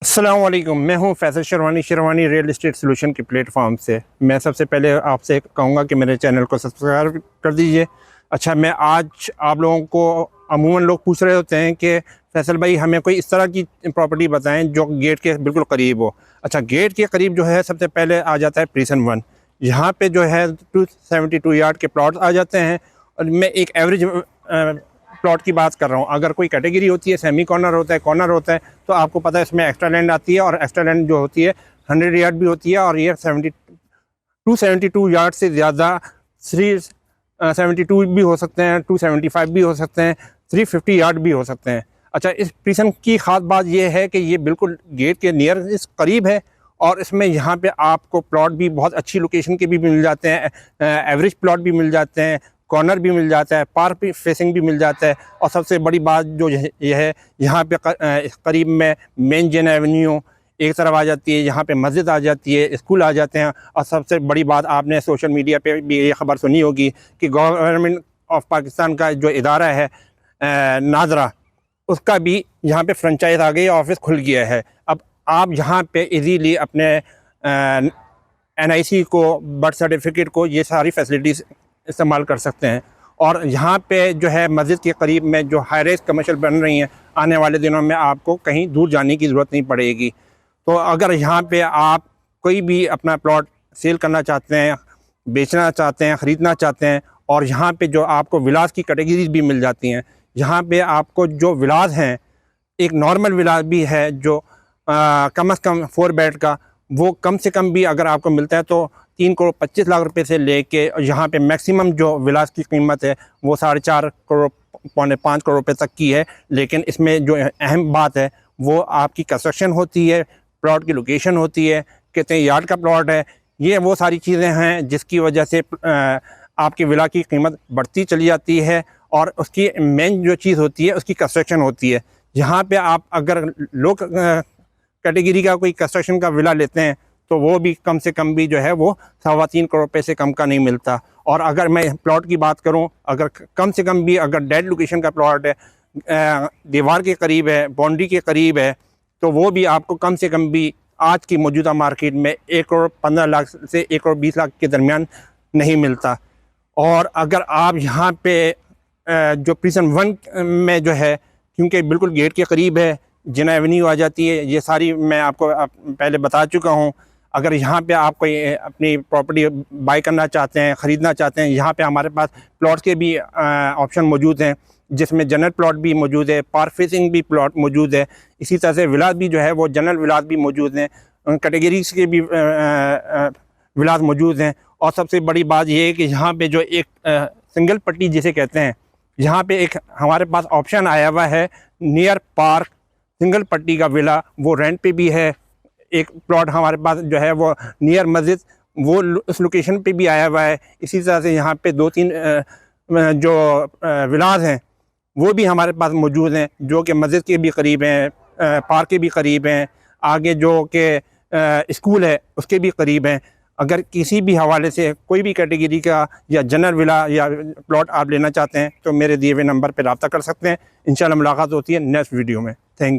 अस्सलाम वालेकुम, मैं हूं Faisal sherwani real estate solution के प्लेटफॉर्म से। मैं सबसे पहले आपसे कहूँगा कि मेरे चैनल को सब्सक्राइब कर दीजिए। अच्छा, मैं आज आप लोगों को अमूमन लोग पूछ रहे होते हैं कि फैसल भाई हमें कोई इस तरह की प्रॉपर्टी बताएं जो गेट के बिल्कुल करीब हो। अच्छा, गेट के करीब जो है सबसे पहले आ जाता है प्रीसन 1। यहाँ पे जो है 272 यार्ड के प्लॉट आ जाते हैं। और मैं एक एवरेज प्लॉट की बात कर रहा हूँ। अगर कोई कैटेगरी होती है, सेमी कॉर्नर होता है, कॉर्नर होता है, तो आपको पता है इसमें एक्स्ट्रा लैंड आती है। और एक्स्ट्रा लैंड जो होती है 100 यार्ड भी होती है, और ये 272 यार्ड से ज़्यादा 372 भी हो सकते हैं, 275 भी हो सकते हैं, 350 यार्ड भी हो सकते हैं। अच्छा, इस प्रीसन की ख़ास बात यह है कि ये बिल्कुल गेट के नियर इस करीब है, और इसमें यहाँ पे आपको प्लॉट भी बहुत अच्छी लोकेशन के भी मिल जाते हैं, एवरेज प्लॉट भी मिल जाते हैं, कॉर्नर भी मिल जाता है, पार्क भी फेसिंग भी मिल जाता है। और सबसे बड़ी बात जो ये है, यहाँ पे करीब में मेन जेन एवेन्यू एक तरफ आ जाती है, यहाँ पे मस्जिद आ जाती है, स्कूल आ जाते हैं। और सबसे बड़ी बात, आपने सोशल मीडिया पे भी ये ख़बर सुनी होगी कि गवर्नमेंट ऑफ पाकिस्तान का जो इदारा है नाजरा, उसका भी यहाँ पे फ्रेंचाइज आ गई, ऑफिस खुल गया है। अब आप यहाँ पे इजीली अपने NIC को, बर्थ सर्टिफिकेट को, ये सारी फैसिलिटीज़ इस्तेमाल कर सकते हैं। और यहाँ पे जो है मस्जिद के करीब में जो हाई रेज कमर्शियल बन रही हैं, आने वाले दिनों में आपको कहीं दूर जाने की ज़रूरत नहीं पड़ेगी। तो अगर यहाँ पे आप कोई भी अपना प्लॉट सेल करना चाहते हैं, बेचना चाहते हैं, ख़रीदना चाहते हैं, और यहाँ पे जो आपको विलास की कैटेगरीज भी मिल जाती हैं। यहाँ पे आपको जो विलास हैं, एक नॉर्मल विलास भी है जो कम से कम 4 बेड का, वो कम से कम भी अगर आपको मिलता है तो 3 करोड़ 25 लाख रुपए से लेके यहाँ पे मैक्सिमम जो विलास की कीमत है वो 4.5 करोड़, 5.25 करोड़ रुपए तक की है। लेकिन इसमें जो अहम बात है वो आपकी कंस्ट्रक्शन होती है, प्लॉट की लोकेशन होती है, कितने यार्ड का प्लॉट है, ये वो सारी चीज़ें हैं जिसकी वजह से आपकी विला की कीमत बढ़ती चली जाती है। और उसकी मेन जो चीज़ होती है उसकी कंस्ट्रक्शन होती है। यहाँ पे आप अगर लोग कैटेगरी का कोई कंस्ट्रक्शन का विला लेते हैं तो वो भी कम से कम भी जो है वो 3.25 करोड़ रुपए से कम का नहीं मिलता। और अगर मैं प्लॉट की बात करूं, अगर कम से कम भी अगर डेड लोकेशन का प्लॉट है, दीवार के करीब है, बाउंड्री के करीब है, तो वो भी आपको कम से कम भी आज की मौजूदा मार्केट में 1 करोड़ 15 लाख से 1 करोड़ 20 लाख के दरमियान नहीं मिलता। और अगर आप यहाँ पे जो प्रीसन 1 में जो है, क्योंकि बिल्कुल गेट के करीब है, जिना एवेन्यू आ जाती है, ये सारी मैं आपको पहले बता चुका हूँ। अगर यहाँ पे आप कोई अपनी प्रॉपर्टी बाई करना चाहते हैं, ख़रीदना चाहते हैं, यहाँ पे हमारे पास प्लॉट के भी ऑप्शन मौजूद हैं, जिसमें जनरल प्लॉट भी मौजूद है, पार्क फेसिंग भी प्लॉट मौजूद है। इसी तरह से विलास भी जो है वो जनरल विलास भी मौजूद हैं, कैटेगरीज के भी विलास मौजूद हैं। और सबसे बड़ी बात यह है कि यहाँ पे जो एक सिंगल पट्टी जिसे कहते हैं, यहाँ पे एक हमारे पास ऑप्शन आया हुआ है नियर पार्क सिंगल पट्टी का विला, वो रेंट पे भी है। एक प्लॉट हमारे पास जो है वो नियर मस्जिद, वो उस लोकेशन पे भी आया हुआ है। इसी तरह से यहाँ पे 2-3 जो विलास हैं वो भी हमारे पास मौजूद हैं, जो कि मस्जिद के भी करीब हैं, पार्क के भी करीब हैं, आगे जो कि स्कूल है उसके भी करीब हैं। अगर किसी भी हवाले से कोई भी कैटेगरी का या जनरल विला या प्लॉट आप लेना चाहते हैं तो मेरे दिए हुए नंबर पर रब्ता कर सकते हैं। इंशाल्लाह मुलाकात होती है नेक्स्ट वीडियो में। थैंक